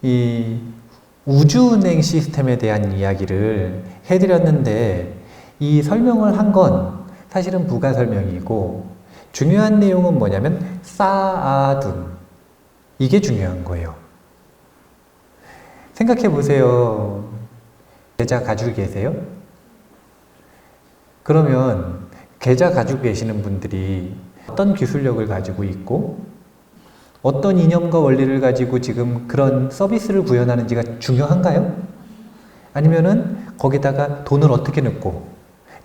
이 우주은행 시스템에 대한 이야기를 해드렸는데 이 설명을 한 건 사실은 부가 설명이고 중요한 내용은 뭐냐면 쌓아둔 이게 중요한 거예요. 생각해 보세요. 계좌 가지고 계세요? 그러면 계좌 가지고 계시는 분들이 어떤 기술력을 가지고 있고 어떤 이념과 원리를 가지고 지금 그런 서비스를 구현하는지가 중요한가요? 아니면은 거기다가 돈을 어떻게 넣고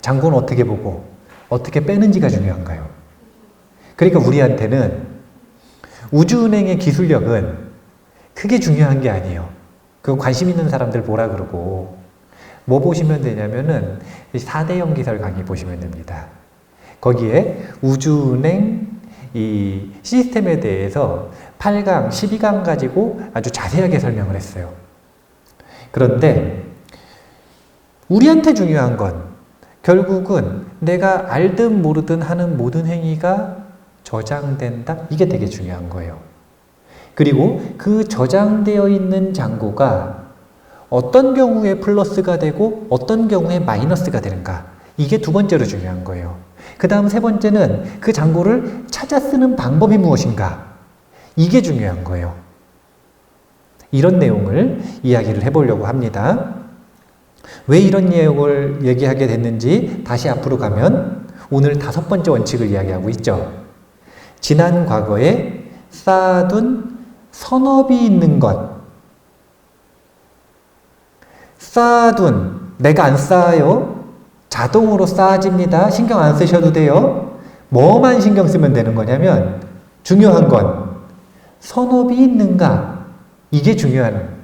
잔고는 어떻게 보고 어떻게 빼는지가 중요한가요? 그러니까 우리한테는 우주은행의 기술력은 크게 중요한 게 아니에요. 그거 관심 있는 사람들 보라 그러고 뭐 보시면 되냐면은 4대 연기설 강의 보시면 됩니다. 거기에 우주은행 이 시스템에 대해서 8강, 12강 가지고 아주 자세하게 설명을 했어요. 그런데 우리한테 중요한 건 결국은 내가 알든 모르든 하는 모든 행위가 저장된다? 이게 되게 중요한 거예요. 그리고 그 저장되어 있는 잔고가 어떤 경우에 플러스가 되고 어떤 경우에 마이너스가 되는가? 이게 두 번째로 중요한 거예요. 그 다음 세 번째는 그 잔고를 찾아 쓰는 방법이 무엇인가? 이게 중요한 거예요. 이런 내용을 이야기를 해보려고 합니다. 왜 이런 내용을 얘기하게 됐는지 다시 앞으로 가면 오늘 5번째 원칙을 이야기하고 있죠. 지난 과거에 쌓아둔 선업이 있는 것. 쌓아둔, 내가 안 쌓아요. 자동으로 쌓아집니다. 신경 안 쓰셔도 돼요. 뭐만 신경 쓰면 되는 거냐면 중요한 건 선업이 있는가? 이게 중요한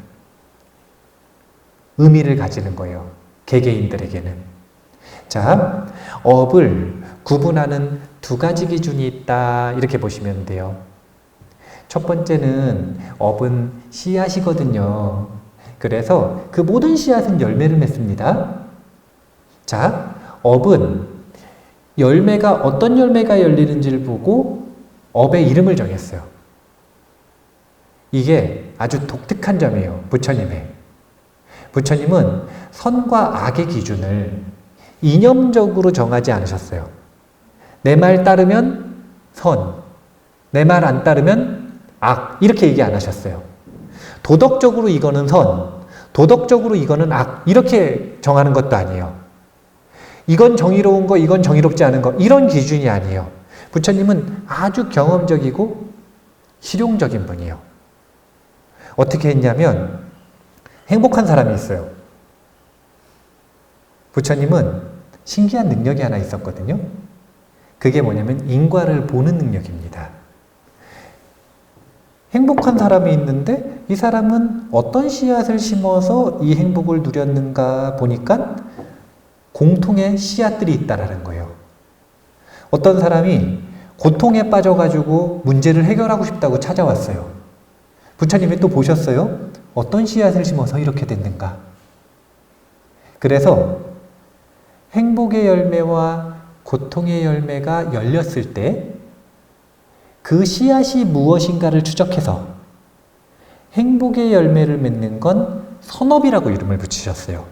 의미를 가지는 거예요. 개개인들에게는. 자, 업을 구분하는 두 가지 기준이 있다. 이렇게 보시면 돼요. 첫 번째는 업은 씨앗이거든요. 그래서 그 모든 씨앗은 열매를 맺습니다. 자, 업은 열매가 어떤 열매가 열리는지를 보고 업의 이름을 정했어요. 이게 아주 독특한 점이에요. 부처님의. 부처님은 선과 악의 기준을 이념적으로 정하지 않으셨어요. 내 말 따르면 선, 내 말 안 따르면 악, 이렇게 얘기 안 하셨어요. 도덕적으로 이거는 선, 도덕적으로 이거는 악, 이렇게 정하는 것도 아니에요. 이건 정의로운 거, 이건 정의롭지 않은 거, 이런 기준이 아니에요. 부처님은 아주 경험적이고 실용적인 분이에요. 어떻게 했냐면 행복한 사람이 있어요. 부처님은 신기한 능력이 하나 있었거든요. 그게 뭐냐면 인과를 보는 능력입니다. 행복한 사람이 있는데 이 사람은 어떤 씨앗을 심어서 이 행복을 누렸는가 보니까 공통의 씨앗들이 있다라는 거예요. 어떤 사람이 고통에 빠져가지고 문제를 해결하고 싶다고 찾아왔어요. 부처님이 또 보셨어요? 어떤 씨앗을 심어서 이렇게 됐는가? 그래서 행복의 열매와 고통의 열매가 열렸을 때 그 씨앗이 무엇인가를 추적해서 행복의 열매를 맺는 건 선업이라고 이름을 붙이셨어요.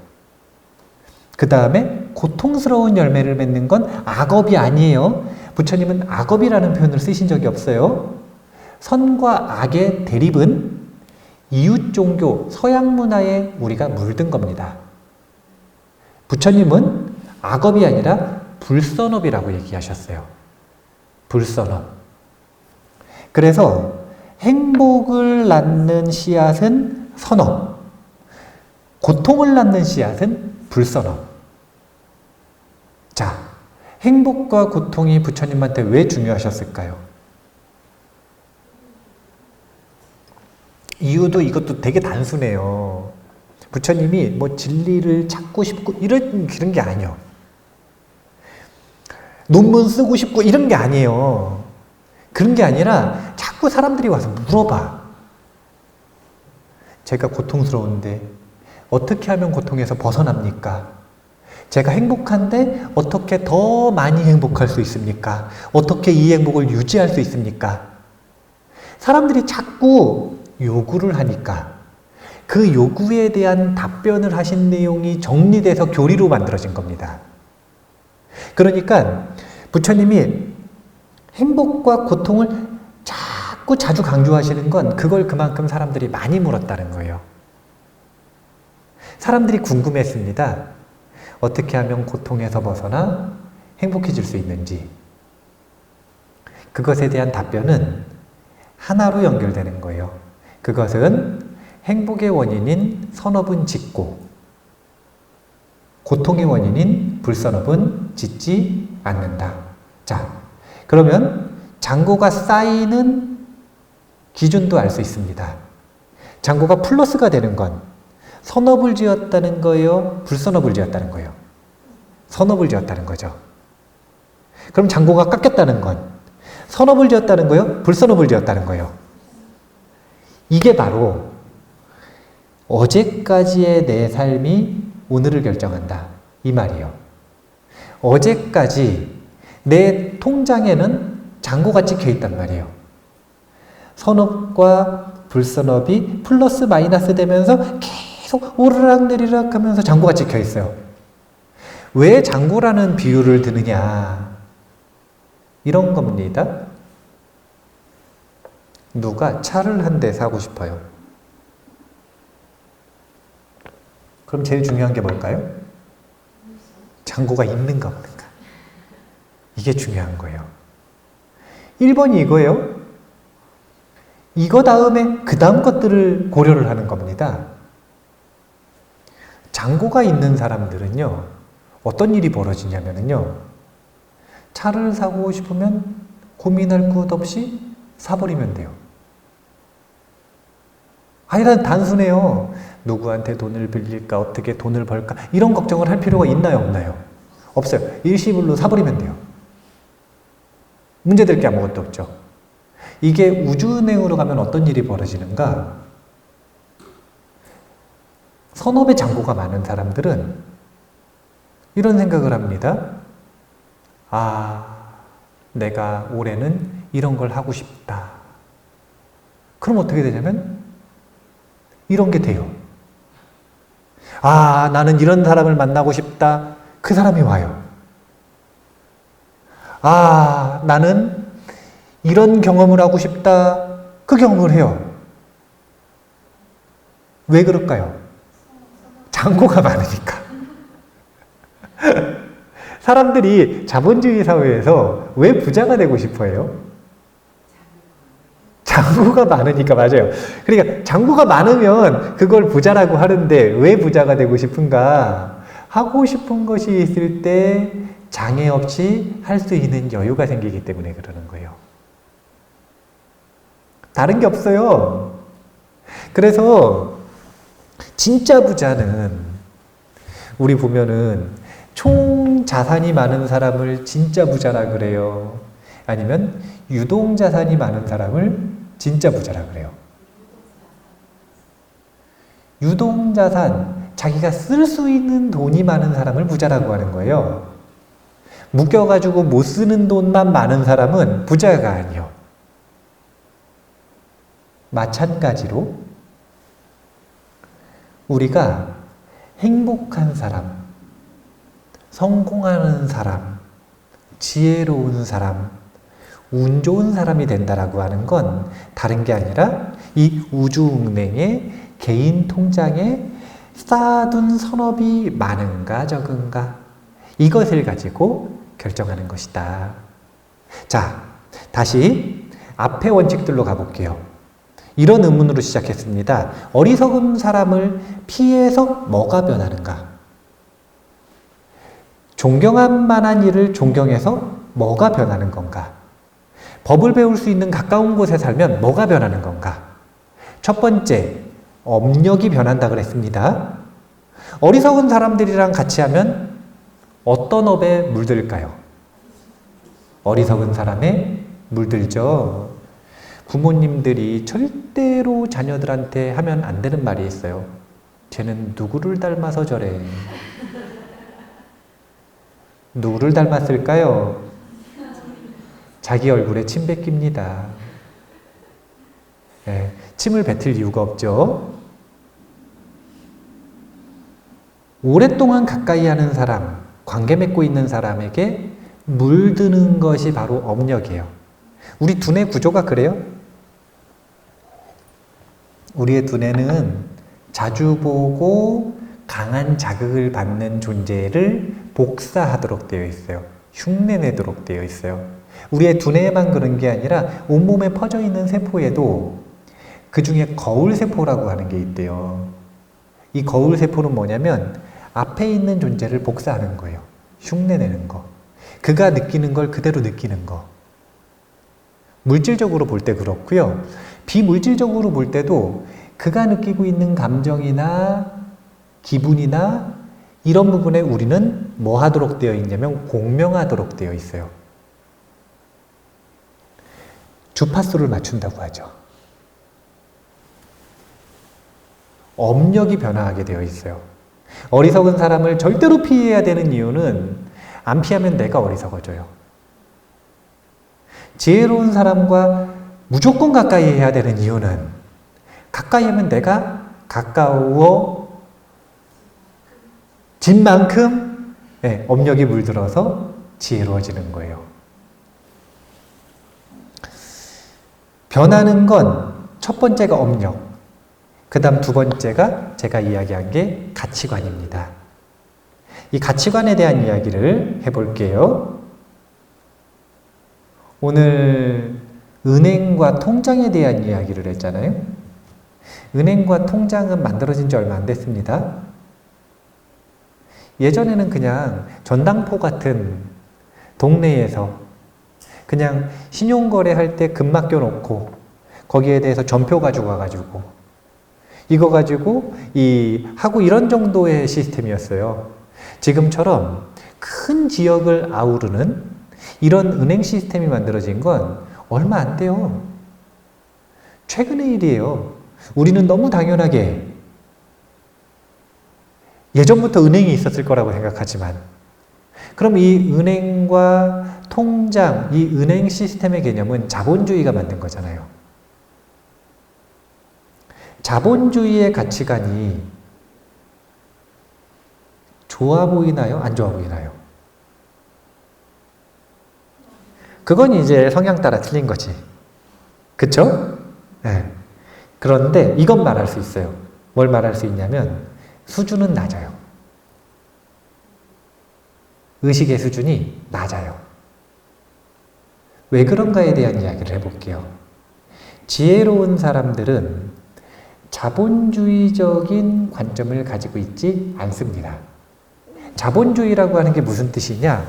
그 다음에 고통스러운 열매를 맺는 건 악업이 아니에요. 부처님은 악업이라는 표현을 쓰신 적이 없어요. 선과 악의 대립은 이웃 종교, 서양 문화에 우리가 물든 겁니다. 부처님은 악업이 아니라 불선업이라고 얘기하셨어요. 불선업. 그래서 행복을 낳는 씨앗은 선업, 고통을 낳는 씨앗은 불선업. 자, 행복과 고통이 부처님한테 왜 중요하셨을까요? 이유도 이것도 되게 단순해요. 부처님이 뭐 진리를 찾고 싶고 그런 게 아니에요. 논문 쓰고 싶고 이런 게 아니에요. 그런 게 아니라 자꾸 사람들이 와서 물어봐. 제가 고통스러운데 어떻게 하면 고통에서 벗어납니까? 제가 행복한데 어떻게 더 많이 행복할 수 있습니까? 어떻게 이 행복을 유지할 수 있습니까? 사람들이 자꾸 요구를 하니까 그 요구에 대한 답변을 하신 내용이 정리돼서 교리로 만들어진 겁니다. 그러니까 부처님이 행복과 고통을 자꾸 자주 강조하시는 건 그걸 그만큼 사람들이 많이 물었다는 거예요. 사람들이 궁금했습니다. 어떻게 하면 고통에서 벗어나 행복해질 수 있는지. 그것에 대한 답변은 하나로 연결되는 거예요. 그것은 행복의 원인인 선업은 짓고 고통의 원인인 불선업은 짓지 않는다. 자, 그러면 잔고가 쌓이는 기준도 알 수 있습니다. 잔고가 플러스가 되는 건 선업을 지었다는 거예요? 불선업을 지었다는 거예요? 선업을 지었다는 거죠. 그럼 잔고가 깎였다는 건 선업을 지었다는 거예요? 불선업을 지었다는 거예요? 이게 바로 어제까지의 내 삶이 오늘을 결정한다. 이 말이에요. 어제까지 내 통장에는 잔고가 찍혀 있단 말이에요. 선업과 불선업이 플러스 마이너스 되면서 계속 오르락 내리락 하면서 잔고가 찍혀 있어요. 왜 잔고라는 비유를 드느냐? 이런 겁니다. 누가 차를 한 대 사고 싶어요. 그럼 제일 중요한 게 뭘까요? 잔고가 있는가 없는가. 이게 중요한 거예요. 1번이 이거예요. 이거 다음에 그 다음 것들을 고려를 하는 겁니다. 잔고가 있는 사람들은요, 어떤 일이 벌어지냐면요, 차를 사고 싶으면 고민할 것 없이 사버리면 돼요. 아니, 단순해요. 누구한테 돈을 빌릴까, 어떻게 돈을 벌까, 이런 걱정을 할 필요가 있나요, 없나요? 없어요. 일시불로 사버리면 돼요. 문제될 게 아무것도 없죠. 이게 우주은행으로 가면 어떤 일이 벌어지는가? 선업에 잔고가 많은 사람들은 이런 생각을 합니다. 아, 내가 올해는 이런 걸 하고 싶다. 그럼 어떻게 되냐면 이런 게 돼요. 아, 나는 이런 사람을 만나고 싶다. 그 사람이 와요. 아, 나는 이런 경험을 하고 싶다. 그 경험을 해요. 왜 그럴까요? 잔고가 많으니까. 사람들이 자본주의 사회에서 왜 부자가 되고 싶어 해요? 잔고가 많으니까. 맞아요. 그러니까 잔고가 많으면 그걸 부자라고 하는데 왜 부자가 되고 싶은가? 하고 싶은 것이 있을 때 장애 없이 할 수 있는 여유가 생기기 때문에 그러는 거예요. 다른 게 없어요. 그래서 진짜 부자는 우리 보면은 총 자산이 많은 사람을 진짜 부자라 그래요. 아니면 유동 자산이 많은 사람을 진짜 부자라 그래요. 유동 자산, 자기가 쓸 수 있는 돈이 많은 사람을 부자라고 하는 거예요. 묶여가지고 못 쓰는 돈만 많은 사람은 부자가 아니에요. 마찬가지로 우리가 행복한 사람, 성공하는 사람, 지혜로운 사람, 운 좋은 사람이 된다라고 하는 건 다른 게 아니라 이 우주은행의 개인 통장에 쌓아둔 선업이 많은가 적은가, 이것을 가지고 결정하는 것이다. 자, 다시 앞의 원칙들로 가볼게요. 이런 의문으로 시작했습니다. 어리석은 사람을 피해서 뭐가 변하는가? 존경할 만한 일을 존경해서 뭐가 변하는 건가? 법을 배울 수 있는 가까운 곳에 살면 뭐가 변하는 건가? 첫 번째, 업력이 변한다 그랬습니다. 어리석은 사람들이랑 같이 하면 어떤 업에 물들까요? 어리석은 사람에 물들죠. 부모님들이 절대로 자녀들한테 하면 안 되는 말이 있어요. 쟤는 누구를 닮아서 저래. 누구를 닮았을까요? 자기 얼굴에 침 뱉깁니다. 네, 침을 뱉을 이유가 없죠. 오랫동안 가까이 하는 사람, 관계 맺고 있는 사람에게 물드는 것이 바로 업력이에요. 우리 두뇌 구조가 그래요? 우리의 두뇌는 자주 보고 강한 자극을 받는 존재를 복사하도록 되어 있어요. 흉내내도록 되어 있어요. 우리의 두뇌에만 그런 게 아니라 온몸에 퍼져 있는 세포에도 그 중에 거울세포라고 하는 게 있대요. 이 거울세포는 뭐냐면 앞에 있는 존재를 복사하는 거예요. 흉내내는 거. 그가 느끼는 걸 그대로 느끼는 거. 물질적으로 볼 때 그렇고요. 비물질적으로 볼 때도 그가 느끼고 있는 감정이나 기분이나 이런 부분에 우리는 뭐 하도록 되어 있냐면 공명하도록 되어 있어요. 주파수를 맞춘다고 하죠. 업력이 변화하게 되어 있어요. 어리석은 사람을 절대로 피해야 되는 이유는 안 피하면 내가 어리석어져요. 지혜로운 사람과 무조건 가까이 해야 되는 이유는 가까이 하면 내가 가까워진 만큼 업력이 물들어서 지혜로워지는 거예요. 변하는 건 첫 번째가 업력, 그 다음 두 번째가 제가 이야기한 게 가치관입니다. 이 가치관에 대한 이야기를 해볼게요. 오늘 은행과 통장에 대한 이야기를 했잖아요. 은행과 통장은 만들어진 지 얼마 안 됐습니다. 예전에는 그냥 전당포 같은 동네에서 그냥 신용거래할 때 금 맡겨놓고 거기에 대해서 전표 가지고 와가지고 이거 가지고 하고 이런 정도의 시스템이었어요. 지금처럼 큰 지역을 아우르는 이런 은행 시스템이 만들어진 건 얼마 안 돼요. 최근의 일이에요. 우리는 너무 당연하게 예전부터 은행이 있었을 거라고 생각하지만 그럼 이 은행과 통장, 이 은행 시스템의 개념은 자본주의가 만든 거잖아요. 자본주의의 가치관이 좋아 보이나요? 안 좋아 보이나요? 그건 이제 성향 따라 틀린 거지. 그쵸? 네. 그런데 이건 말할 수 있어요. 뭘 말할 수 있냐면 수준은 낮아요. 의식의 수준이 낮아요. 왜 그런가에 대한 이야기를 해볼게요. 지혜로운 사람들은 자본주의적인 관점을 가지고 있지 않습니다. 자본주의라고 하는 게 무슨 뜻이냐?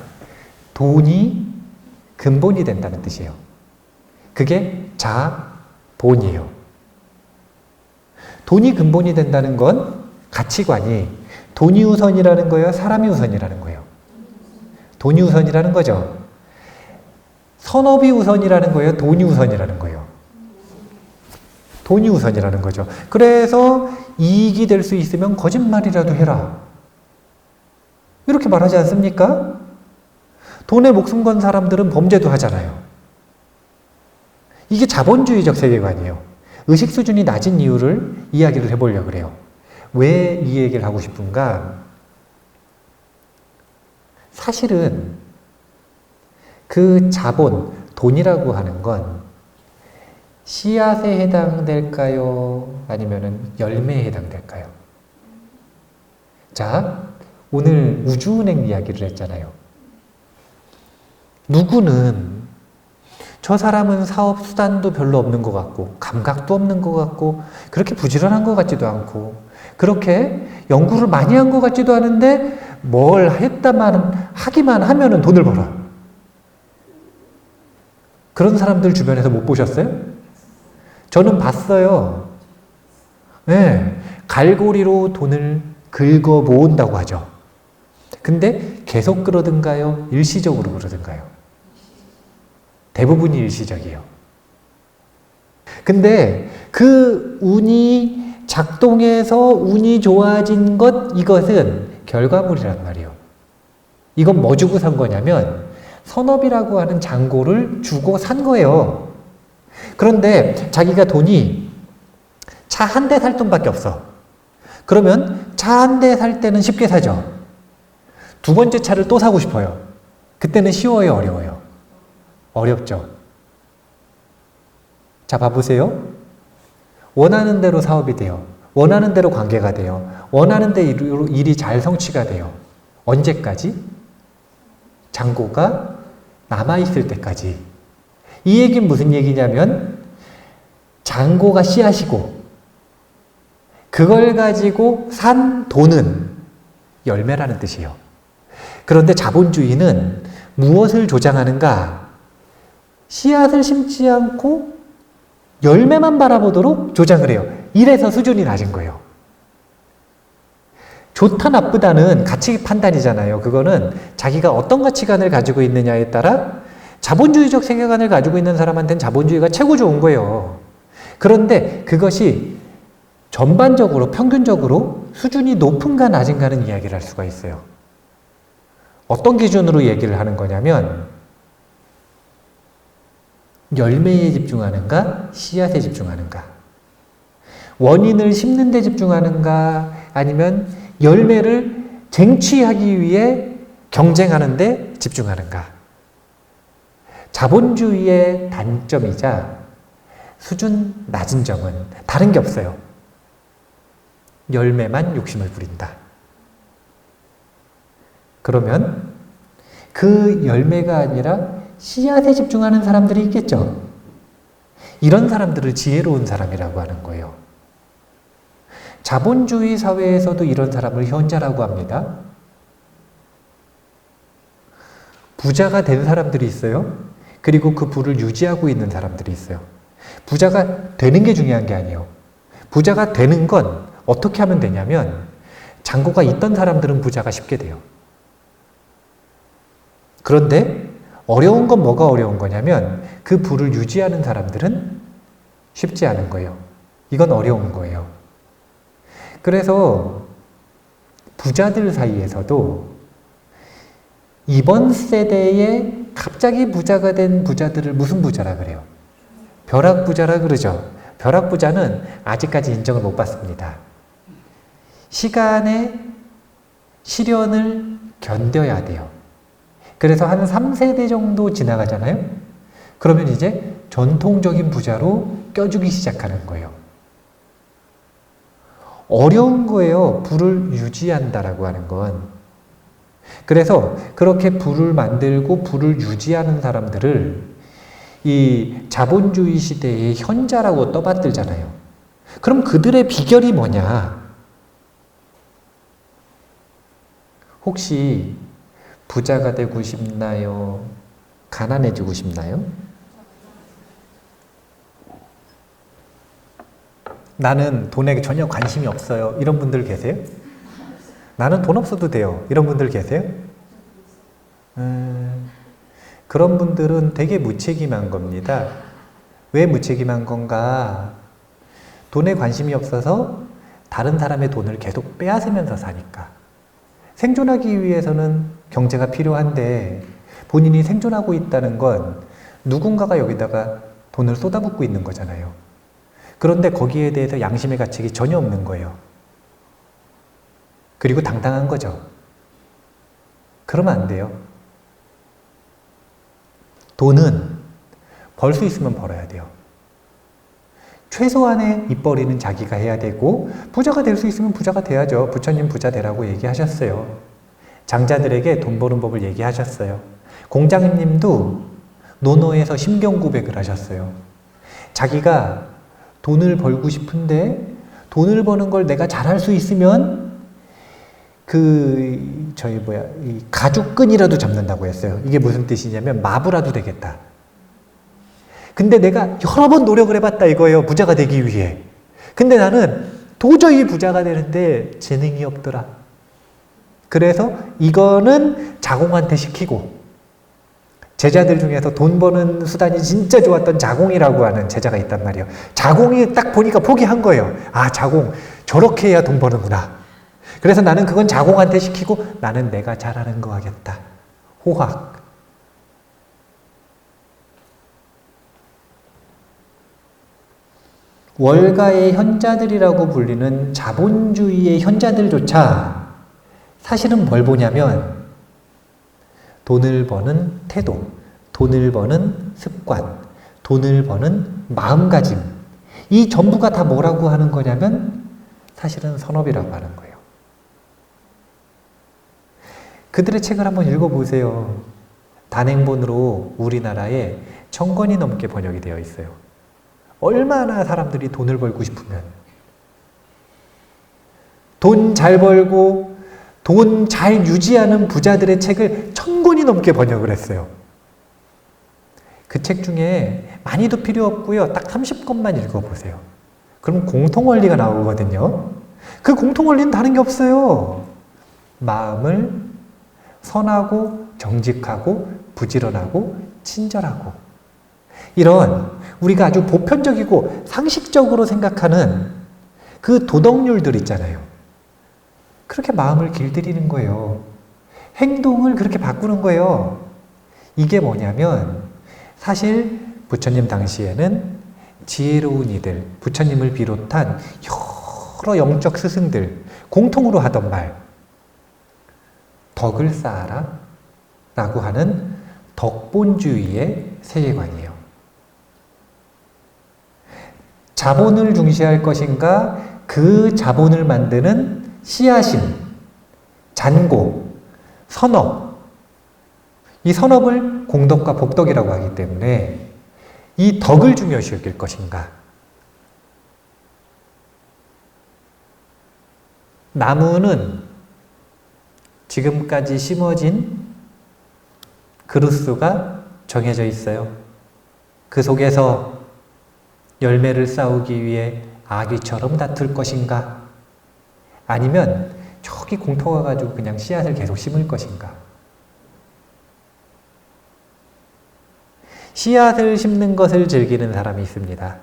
돈이 근본이 된다는 뜻이에요. 그게 자본이에요. 돈이 근본이 된다는 건 가치관이 돈이 우선이라는 거예요? 사람이 우선이라는 거예요? 돈이 우선이라는 거죠. 선업이 우선이라는 거예요? 돈이 우선이라는 거예요? 돈이 우선이라는 거죠. 그래서 이익이 될 수 있으면 거짓말이라도 해라. 이렇게 말하지 않습니까? 돈에 목숨 건 사람들은 범죄도 하잖아요. 이게 자본주의적 세계관이에요. 의식 수준이 낮은 이유를 이야기를 해보려고 그래요. 왜 이 얘기를 하고 싶은가? 사실은 그 자본, 돈이라고 하는 건 씨앗에 해당될까요? 아니면 열매에 해당될까요? 자, 오늘 우주은행 이야기를 했잖아요. 누구는 저 사람은 사업 수단도 별로 없는 것 같고 감각도 없는 것 같고 그렇게 부지런한 것 같지도 않고 그렇게 연구를 많이 한 것 같지도 않은데 뭘 했다만 하기만 하면은 돈을 벌어. 그런 사람들 주변에서 못 보셨어요? 저는 봤어요. 네, 갈고리로 돈을 긁어 모은다고 하죠. 근데 계속 그러든가요? 일시적으로 그러든가요? 대부분이 일시적이에요. 근데 그 운이 작동해서 운이 좋아진 이것은 결과물이란 말이에요. 이건 뭐 주고 산 거냐면 선업이라고 하는 잔고를 주고 산 거예요. 그런데 자기가 돈이 차 한 대 살 돈밖에 없어. 그러면 차 한 대 살 때는 쉽게 사죠. 두 번째 차를 또 사고 싶어요. 그때는 쉬워요, 어려워요? 어렵죠. 자, 봐보세요. 원하는 대로 사업이 돼요. 원하는 대로 관계가 돼요. 원하는 대로 일이 잘 성취가 돼요. 언제까지? 잔고가 남아있을 때까지. 이 얘기는 무슨 얘기냐면 잔고가 씨앗이고 그걸 가지고 산 돈은 열매라는 뜻이에요. 그런데 자본주의는 무엇을 조장하는가? 씨앗을 심지 않고 열매만 바라보도록 조장을 해요. 이래서 수준이 낮은 거예요. 좋다 나쁘다는 가치 판단이잖아요. 그거는 자기가 어떤 가치관을 가지고 있느냐에 따라 자본주의적 세계관을 가지고 있는 사람한테는 자본주의가 최고 좋은 거예요. 그런데 그것이 전반적으로 평균적으로 수준이 높은가 낮은가는 이야기를 할 수가 있어요. 어떤 기준으로 얘기를 하는 거냐면 열매에 집중하는가 씨앗에 집중하는가, 원인을 심는 데 집중하는가 아니면 열매를 쟁취하기 위해 경쟁하는 데 집중하는가. 자본주의의 단점이자 수준 낮은 점은 다른 게 없어요. 열매만 욕심을 부린다. 그러면 그 열매가 아니라 씨앗에 집중하는 사람들이 있겠죠. 이런 사람들을 지혜로운 사람이라고 하는 거예요. 자본주의 사회에서도 이런 사람을 현자라고 합니다. 부자가 된 사람들이 있어요. 그리고 그 부를 유지하고 있는 사람들이 있어요. 부자가 되는 게 중요한 게 아니에요. 부자가 되는 건 어떻게 하면 되냐면 잔고가 있던 사람들은 부자가 쉽게 돼요. 그런데 어려운 건 뭐가 어려운 거냐면 그 부를 유지하는 사람들은 쉽지 않은 거예요. 이건 어려운 거예요. 그래서 부자들 사이에서도 이번 세대에 갑자기 부자가 된 부자들을 무슨 부자라 그래요? 벼락부자라 그러죠. 벼락부자는 아직까지 인정을 못 받습니다. 시간의 시련을 견뎌야 돼요. 그래서 한 3세대 정도 지나가잖아요. 그러면 이제 전통적인 부자로 껴주기 시작하는 거예요. 어려운 거예요. 부를 유지한다라고 하는 건. 그래서 그렇게 부를 만들고 부를 유지하는 사람들을 이 자본주의 시대의 현자라고 떠받들잖아요. 그럼 그들의 비결이 뭐냐? 혹시 부자가 되고 싶나요? 가난해지고 싶나요? 나는 돈에 전혀 관심이 없어요. 이런 분들 계세요? 나는 돈 없어도 돼요. 이런 분들 계세요? 그런 분들은 되게 무책임한 겁니다. 왜 무책임한 건가? 돈에 관심이 없어서 다른 사람의 돈을 계속 빼앗으면서 사니까. 생존하기 위해서는 경제가 필요한데 본인이 생존하고 있다는 건 누군가가 여기다가 돈을 쏟아붓고 있는 거잖아요. 그런데 거기에 대해서 양심의 가책이 전혀 없는 거예요. 그리고 당당한 거죠. 그러면 안 돼요. 돈은 벌 수 있으면 벌어야 돼요. 최소한의 입벌이는 자기가 해야 되고 부자가 될 수 있으면 부자가 돼야죠. 부처님 부자 되라고 얘기하셨어요. 장자들에게 돈 버는 법을 얘기하셨어요. 공자님도 논어에서 심경 고백을 하셨어요. 자기가 돈을 벌고 싶은데 돈을 버는 걸 내가 잘할 수 있으면 이 가죽끈이라도 잡는다고 했어요. 이게 무슨 뜻이냐면 마부라도 되겠다. 근데 내가 여러 번 노력을 해봤다 이거예요. 부자가 되기 위해. 근데 나는 도저히 부자가 되는데 재능이 없더라. 그래서 이거는 자공한테 시키고, 제자들 중에서 돈 버는 수단이 진짜 좋았던 자공이라고 하는 제자가 있단 말이에요. 자공이 딱 보니까 포기한 거예요. 아, 자공 저렇게 해야 돈 버는구나. 그래서 나는 그건 자공한테 시키고 나는 내가 잘하는 거 하겠다. 호학. 월가의 현자들이라고 불리는 자본주의의 현자들조차 사실은 뭘 보냐면 돈을 버는 태도, 돈을 버는 습관, 돈을 버는 마음가짐, 이 전부가 다 뭐라고 하는 거냐면 사실은 선업이라고 하는 거예요. 그들의 책을 한번 읽어보세요. 단행본으로 우리나라에 1000권이 넘게 번역이 되어 있어요. 얼마나 사람들이 돈을 벌고 싶으면 돈 잘 벌고 돈 잘 유지하는 부자들의 책을 1000권이 넘게 번역을 했어요. 그 책 중에 많이도 필요 없고요. 딱 30권만 읽어보세요. 그럼 공통원리가 나오거든요. 그 공통원리는 다른 게 없어요. 마음을 선하고 정직하고 부지런하고 친절하고, 이런 우리가 아주 보편적이고 상식적으로 생각하는 그 도덕률들 있잖아요. 그렇게 마음을 길들이는 거예요. 행동을 그렇게 바꾸는 거예요. 이게 뭐냐면 사실 부처님 당시에는 지혜로운 이들, 부처님을 비롯한 여러 영적 스승들 공통으로 하던 말, 덕을 쌓아라 라고 하는 덕본주의의 세계관이에요. 자본을 중시할 것인가, 그 자본을 만드는 씨앗인, 잔고, 선업, 이 선업을 공덕과 복덕이라고 하기 때문에 이 덕을 중요시 여길 것인가. 나무는 지금까지 심어진 그루스가 정해져 있어요. 그 속에서 열매를 쌓기 위해 아기처럼 다툴 것인가? 아니면 저기 공터가 가지고 그냥 씨앗을 계속 심을 것인가? 씨앗을 심는 것을 즐기는 사람이 있습니다.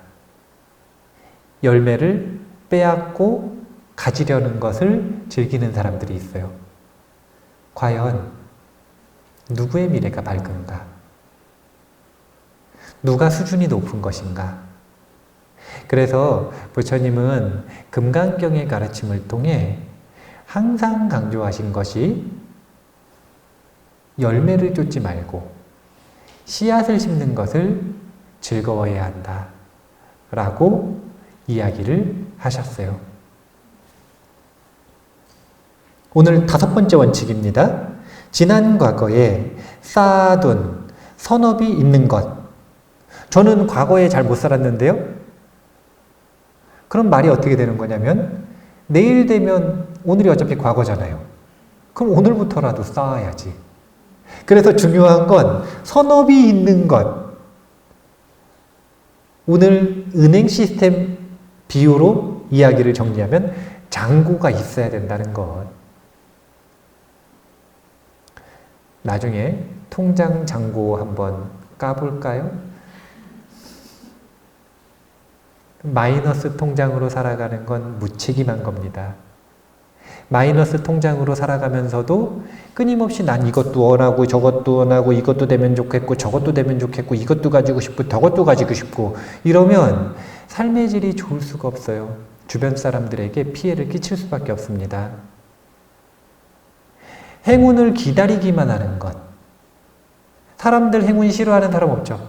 열매를 빼앗고 가지려는 것을 즐기는 사람들이 있어요. 과연 누구의 미래가 밝은가? 누가 수준이 높은 것인가? 그래서 부처님은 금강경의 가르침을 통해 항상 강조하신 것이 열매를 쫓지 말고 씨앗을 심는 것을 즐거워해야 한다 라고 이야기를 하셨어요. 오늘 5번째 원칙입니다. 지난 과거에 쌓아둔 선업이 있는 것. 저는 과거에 잘 못 살았는데요. 그럼 말이 어떻게 되는 거냐면 내일 되면 오늘이 어차피 과거잖아요. 그럼 오늘부터라도 쌓아야지. 그래서 중요한 건 선업이 있는 것. 오늘 은행 시스템 비유로 이야기를 정리하면 잔고가 있어야 된다는 것. 나중에 통장 잔고 한번 까볼까요? 마이너스 통장으로 살아가는 건 무책임한 겁니다. 마이너스 통장으로 살아가면서도 끊임없이 난 이것도 원하고 저것도 원하고 이것도 되면 좋겠고 저것도 되면 좋겠고 이것도 가지고 싶고 저것도 가지고 싶고 이러면 삶의 질이 좋을 수가 없어요. 주변 사람들에게 피해를 끼칠 수밖에 없습니다. 행운을 기다리기만 하는 것. 사람들 행운 싫어하는 사람 없죠.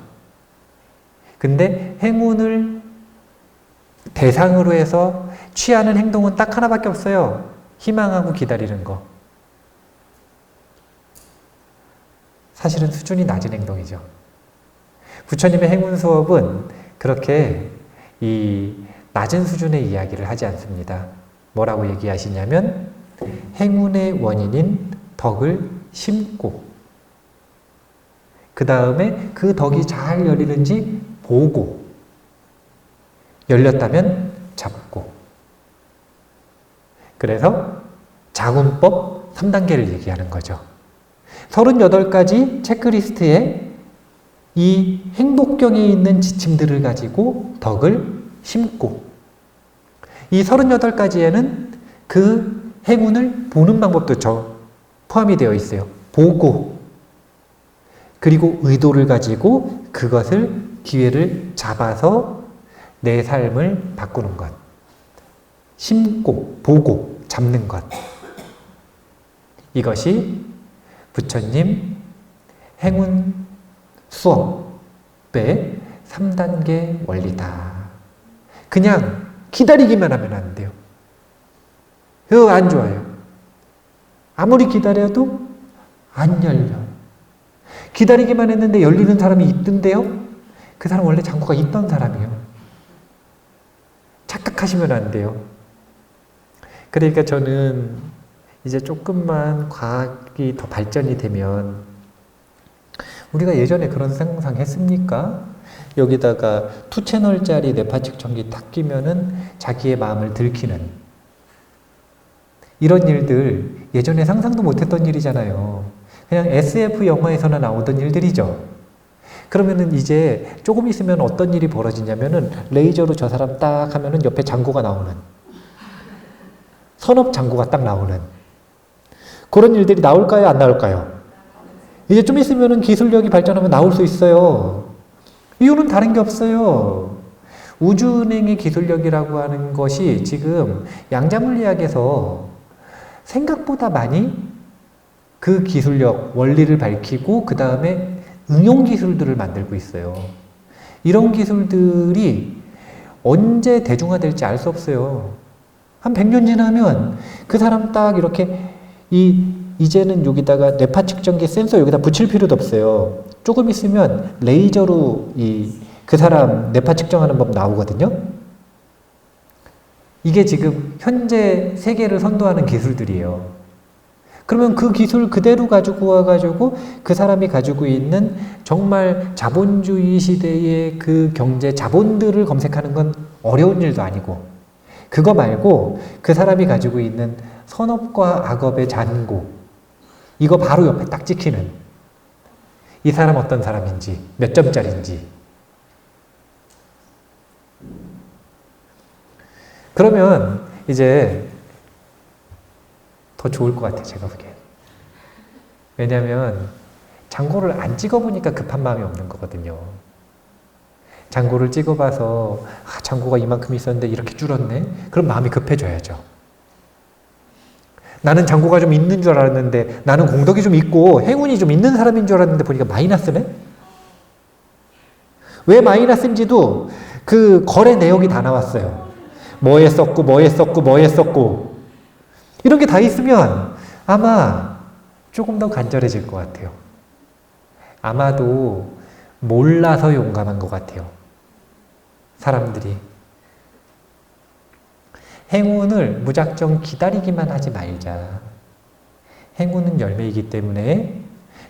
근데 행운을 대상으로 해서 취하는 행동은 딱 하나밖에 없어요. 희망하고 기다리는 거. 사실은 수준이 낮은 행동이죠. 부처님의 행운 수업은 그렇게 이 낮은 수준의 이야기를 하지 않습니다. 뭐라고 얘기하시냐면 행운의 원인인 덕을 심고 그 다음에 그 덕이 잘 열리는지 보고 열렸다면 잡고. 그래서 자군법 3단계를 얘기하는 거죠. 38가지 체크리스트에 이 행복경에 있는 지침들을 가지고 덕을 심고, 이 38가지에는 그 행운을 보는 방법도 포함이 되어 있어요. 보고, 그리고 의도를 가지고 그것을 기회를 잡아서 내 삶을 바꾸는 것. 심고, 보고, 잡는 것. 이것이 부처님 행운 수업의 3단계 원리다. 그냥 기다리기만 하면 안 돼요. 그거 안 좋아요. 아무리 기다려도 안 열려요. 기다리기만 했는데 열리는 사람이 있던데요? 그 사람 원래 장구가 있던 사람이에요. 착각하시면 안 돼요. 그러니까 저는 이제 조금만 과학이 더 발전이 되면, 우리가 예전에 그런 상상했습니까? 여기다가 2채널짜리 뇌파 측정기 딱 끼면은 자기의 마음을 들키는 이런 일들 예전에 상상도 못했던 일이잖아요. 그냥 SF 영화에서나 나오던 일들이죠. 그러면은 이제 조금 있으면 어떤 일이 벌어지냐면은 레이저로 저 사람 딱 하면은 옆에 장구가 나오는, 선업 장구가 딱 나오는 그런 일들이 나올까요? 안 나올까요? 이제 좀 있으면은 기술력이 발전하면 나올 수 있어요. 이유는 다른 게 없어요. 우주은행의 기술력이라고 하는 것이 지금 양자물리학에서 생각보다 많이 그 기술력, 원리를 밝히고 그 다음에 응용 기술들을 만들고 있어요. 이런 기술들이 언제 대중화될지 알 수 없어요. 한 100년 지나면 그 사람 딱 이렇게 이제는 여기다가 뇌파 측정기 센서 여기다 붙일 필요도 없어요. 조금 있으면 레이저로 그 사람 뇌파 측정하는 법 나오거든요. 이게 지금 현재 세계를 선도하는 기술들이에요. 그러면 그 기술 그대로 가지고 와가지고 그 사람이 가지고 있는 정말 자본주의 시대의 그 경제 자본들을 검색하는 건 어려운 일도 아니고, 그거 말고 그 사람이 가지고 있는 선업과 악업의 잔고, 이거 바로 옆에 딱 찍히는, 이 사람 어떤 사람인지, 몇 점짜리인지. 그러면 이제 더 좋을 것 같아요, 제가 보기엔. 왜냐하면 장고를 안 찍어보니까 급한 마음이 없는 거거든요. 장고를 찍어봐서 장고가 이만큼 있었는데 이렇게 줄었네? 그럼 마음이 급해져야죠. 나는 장고가 좀 있는 줄 알았는데, 나는 공덕이 좀 있고 행운이 좀 있는 사람인 줄 알았는데 보니까 마이너스네? 왜 마이너스인지도 그 거래 내역이 다 나왔어요. 뭐 했었고 뭐 했었고 뭐 했었고 이런 게 다 있으면 아마 조금 더 간절해질 것 같아요. 아마도 몰라서 용감한 것 같아요. 사람들이. 행운을 무작정 기다리기만 하지 말자. 행운은 열매이기 때문에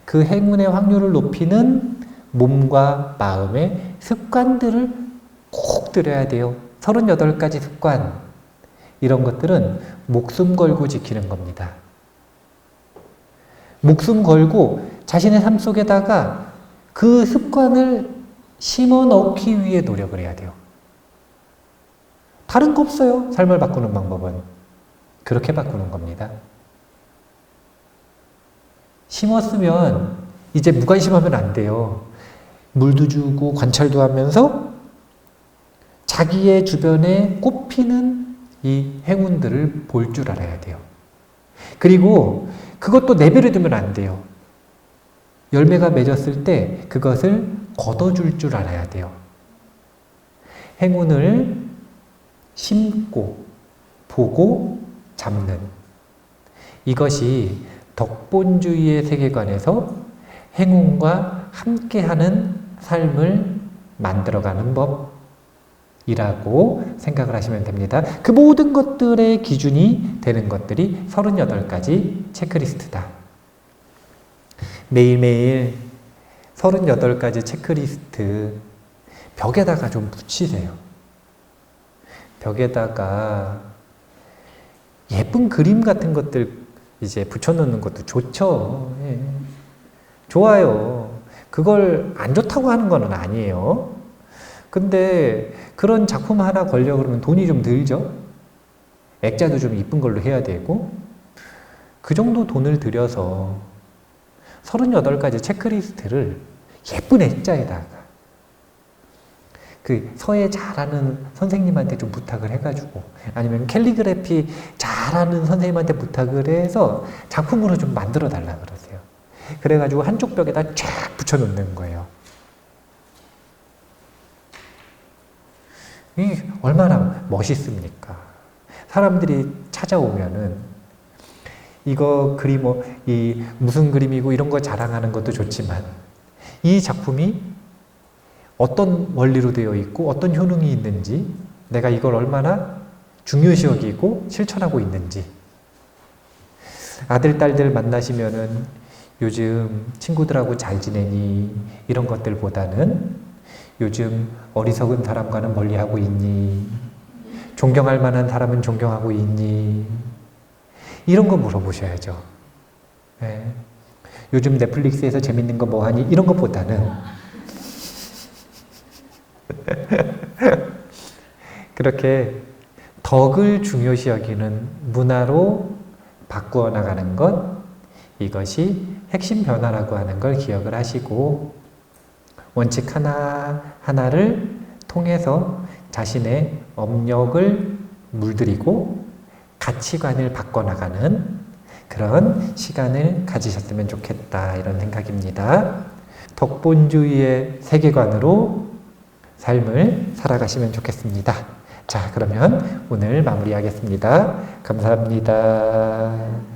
그 행운의 확률을 높이는 몸과 마음의 습관들을 꼭 들여야 돼요. 38가지 습관. 이런 것들은 목숨 걸고 지키는 겁니다. 목숨 걸고 자신의 삶 속에다가 그 습관을 심어 넣기 위해 노력을 해야 돼요. 다른 거 없어요. 삶을 바꾸는 방법은. 그렇게 바꾸는 겁니다. 심었으면 이제 무관심하면 안 돼요. 물도 주고 관찰도 하면서 자기의 주변에 꽃피는 이 행운들을 볼 줄 알아야 돼요. 그리고 그것도 내버려 두면 안 돼요. 열매가 맺었을 때 그것을 걷어줄 줄 알아야 돼요. 행운을 심고 보고 잡는, 이것이 덕본주의의 세계관에서 행운과 함께하는 삶을 만들어가는 법이라고 생각을 하시면 됩니다. 그 모든 것들의 기준이 되는 것들이 38가지 체크리스트다. 매일매일 38가지 체크리스트 벽에다가 좀 붙이세요. 벽에다가 예쁜 그림 같은 것들 이제 붙여놓는 것도 좋죠. 예. 좋아요. 그걸 안 좋다고 하는 건 아니에요. 근데 그런 작품 하나 걸려 그러면 돈이 좀 들죠. 액자도 좀 이쁜 걸로 해야 되고, 그 정도 돈을 들여서 38가지 체크리스트를 예쁜 액자에다가 그 서예 잘하는 선생님한테 좀 부탁을 해가지고 아니면 캘리그래피 잘하는 선생님한테 부탁을 해서 작품으로 좀 만들어 달라 그러세요. 그래가지고 한쪽 벽에다 쫙 붙여 놓는 거예요. 이 얼마나 멋있습니까? 사람들이 찾아오면은 이거 그림 이 무슨 그림이고 이런 거 자랑하는 것도 좋지만 이 작품이 어떤 원리로 되어 있고 어떤 효능이 있는지 내가 이걸 얼마나 중요시 여기고 실천하고 있는지 아들, 딸들 만나시면은 요즘 친구들하고 잘 지내니 이런 것들보다는 요즘 어리석은 사람과는 멀리하고 있니? 존경할 만한 사람은 존경하고 있니? 이런 거 물어보셔야죠. 네. 요즘 넷플릭스에서 재밌는 거 뭐 하니? 이런 것보다는 그렇게 덕을 중요시 여기는 문화로 바꾸어 나가는 것, 이것이 핵심 변화라고 하는 걸 기억을 하시고 원칙 하나하나를 통해서 자신의 업력을 물들이고 가치관을 바꿔나가는 그런 시간을 가지셨으면 좋겠다 이런 생각입니다. 덕본주의의 세계관으로 삶을 살아가시면 좋겠습니다. 자, 그러면 오늘 마무리하겠습니다. 감사합니다.